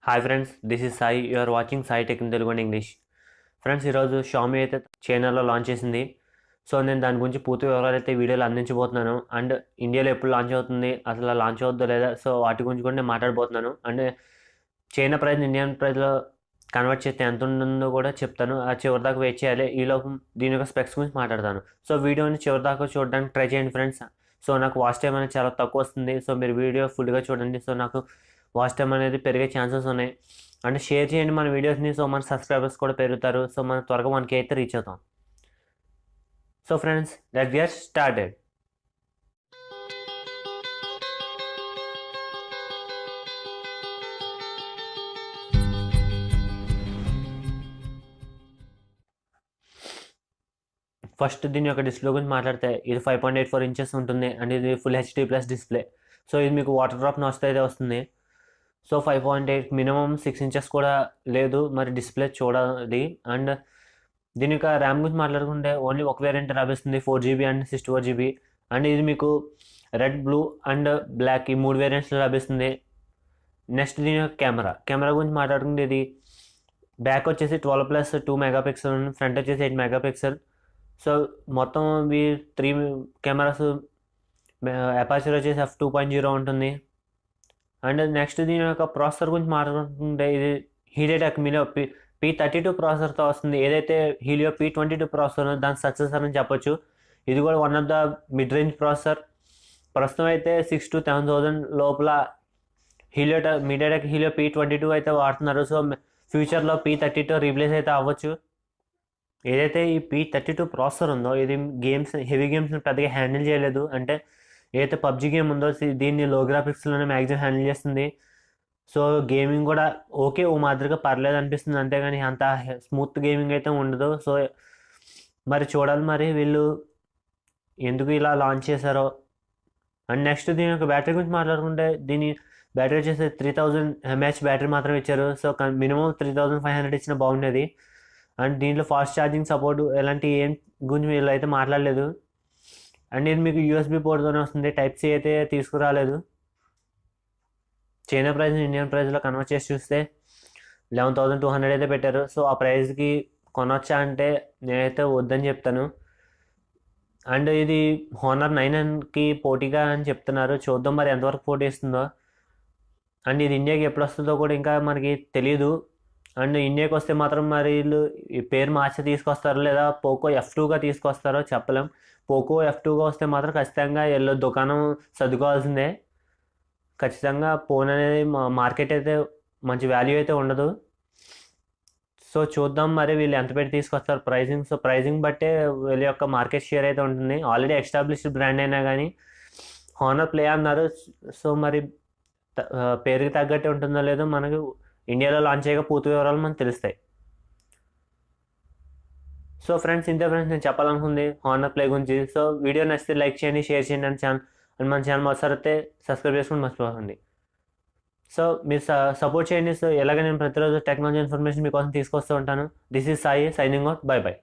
Hi friends, this is Sai. You are watching Sai tech in Telugu and English. Friends, ఈరోజు Xiaomi అయితే చైనాలో launch చేసింది. So నేను దాని గురించి పూర్తి వివరాలు అయితే వీడియోలో అందించబోతున్నాను. అండ్ ఇండియాలో ఎప్పుడు లాంచ్ అవుతుంది, అసలు లాంచ్ అవుతుందో లేదా, సో వాటి గురించి కూడా నేను మాట్లాడబోతున్నాను. అండ్ చైనా ప్రైస్ ఇండియన్ ప్రైస్లో కన్వర్ట్ చేస్తే ఎంత ఉంటుందో కూడా చెప్తాను. ఆ చివరి దాకా వెయిట్ చేయాలి. ఈలోపు దీని యొక్క స్పెక్స్ గురించి మాట్లాడతాను. సో వీడియోని చివరి దాకా చూడడానికి ట్రై చేయండి ఫ్రెండ్స్. సో నాకు వాచ్ టైం అనేది చాలా తక్కువ వస్తుంది. సో మీరు వీడియో ఫుల్గా చూడండి. సో నాకు వాచ్ టైం అనేది పెరిగే ఛాన్సెస్ ఉన్నాయి. అండ్ షేర్ చేయండి మన వీడియోస్ని. సో మన సబ్స్క్రైబర్స్ కూడా పెరుగుతారు. సో మనం త్వరగా 1K అయితే రీచ్ అవుతాం. So friends, let's get started. First దీని యొక్క డిస్ప్లే గురించి మాట్లాడితే ఇది 5.84 ఇంచెస్ ఉంటుంది. అండ్ ఇది full HD plus display. So ఇది మీకు వాటర్ డ్రాప్ నాయిస్ అయితే వస్తుంది. సో 5.8 మినిమం 6 ఇంచెస్ కూడా లేదు. మరి డిస్ప్లే చూడాలి. అండ్ దీని యొక్క ర్యామ్ గురించి మాట్లాడుకుంటే ఓన్లీ ఒక వేరియంట్ లభిస్తుంది, 4GB అండ్ 64GB. అండ్ ఇది మీకు రెడ్, బ్లూ అండ్ బ్లాక్ ఈ 3 వేరియంట్స్లో లభిస్తుంది. నెక్స్ట్ దీని యొక్క కెమెరా గురించి మాట్లాడుకుంటే ఇది బ్యాక్ వచ్చేసి 12+2 మెగాపిక్సెల్, ఫ్రంట్ వచ్చేసి 8 మెగాపిక్సెల్. సో మొత్తం ఇవి 3 కెమెరాస్. అపాచర్ వచ్చేసి f2.0 ఉంటుంది. అండ్ నెక్స్ట్ దీని యొక్క ప్రాసెసర్ గురించి మాట్లాడుకుంటే ఇది హీలియోటెక్ P32 ప్రాసెసర్తో వస్తుంది. ఏదైతే హీలియో P22 ప్రాసెసర్ దాని సక్సెసర్ అని చెప్పొచ్చు. ఇది కూడా one of the mid range processor. ప్రస్తుతం అయితే 6,000 to 7,000 లోపల మీడియాటెక్ హీలియో P22 అయితే వాడుతున్నారు. సో ఫ్యూచర్లో P32 రీప్లేస్ అయితే అవ్వచ్చు. ఏదైతే ఈ P32 ప్రాసెసర్ ఉందో ఇది హెవీ గేమ్స్ని పెద్దగా హ్యాండిల్ చేయలేదు. అంటే ఏదైతే పబ్జీ గేమ్ ఉందో దీన్ని లో గ్రాఫిక్స్లోనే మ్యాక్సిమం హ్యాండిల్ చేస్తుంది. సో గేమింగ్ కూడా ఓకే, ఓ మాదిరిగా పర్లేదు అనిపిస్తుంది. అంతేగాని అంత స్మూత్ గేమింగ్ అయితే ఉండదు. సో మరి చూడాలి మరి వీళ్ళు ఎందుకు ఇలా లాంచ్ చేశారో. అండ్ నెక్స్ట్ దీని యొక్క బ్యాటరీ గురించి మాట్లాడుకుంటే దీని బ్యాటరీ వచ్చేసి 3000 mAh బ్యాటరీ మాత్రం ఇచ్చారు. సో మినిమం 3500 ఇచ్చిన బాగుండేది. అండ్ దీంట్లో ఫాస్ట్ ఛార్జింగ్ సపోర్ట్ ఎలాంటి ఏం గురించి వీళ్ళు అయితే మాట్లాడలేదు. అండ్ ఇది మీకు USB పోర్ట్తోనే వస్తుంది, టైప్-C అయితే తీసుకురాలేదు. చైనా ప్రైస్ ఇండియన్ ప్రైస్లో కన్వర్ట్ చేసి చూస్తే 11,200 అయితే పెట్టారు. సో ఆ ప్రైస్కి కొనొచ్చా అంటే నేనైతే వద్దని చెప్తాను. అండ్ ఇది Honor 9కి పోటీగా అని చెప్తున్నారు. చూద్దాం మరి ఎంతవరకు పోటీ ఇస్తుందో. అండ్ ఇది ఇండియాకి ఎప్పుడు వస్తుందో కూడా ఇంకా మనకి తెలియదు. అండ్ ఇండియాకి వస్తే మాత్రం మరి వీళ్ళు ఈ పేరు మార్చి తీసుకొస్తారో లేదా పోకో F2గా తీసుకొస్తారో చెప్పలేం. పోకో F2గా వస్తే మాత్రం ఖచ్చితంగా దుకాణం సర్దుకోవాల్సిందే. ఖచ్చితంగా ఫోన్ అనేది మార్కెట్ అయితే మంచి వాల్యూ అయితే ఉండదు. సో చూద్దాం మరి వీళ్ళు ఎంత పెట్టి తీసుకొస్తారు ప్రైజింగ్. సో ప్రైజింగ్ బట్టే వీళ్ళ యొక్క మార్కెట్ షేర్ అయితే ఉంటుంది. ఆల్రెడీ ఎస్టాబ్లిష్డ్ బ్రాండ్ అయినా కానీ హానర్ ప్లే అన్నారు. సో మరి పేరుకి తగ్గట్టే ఉంటుందో లేదో మనకు ఇండియాలో లాంచ్ అయ్యాక పూర్తి వివరాలు మనకు తెలుస్తాయి. సో ఫ్రెండ్స్, ఇంతే ఫ్రెండ్స్ నేను చెప్పాలనుకుంది హానర్ ప్లే గురించి. సో వీడియో నచ్చితే లైక్ చేయండి, షేర్ చేయండి అండ్ మన ఛానల్ ఒకసారి అయితే సబ్స్క్రైబ్ చేసుకుని మర్చిపోకండి. సో మీరు సపోర్ట్ చేయండి. సో ఎలాగ నేను ప్రతిరోజు టెక్నాలజీ ఇన్ఫర్మేషన్ మీకోసం తీసుకొస్తూ ఉంటాను. This is Sai signing out. By by.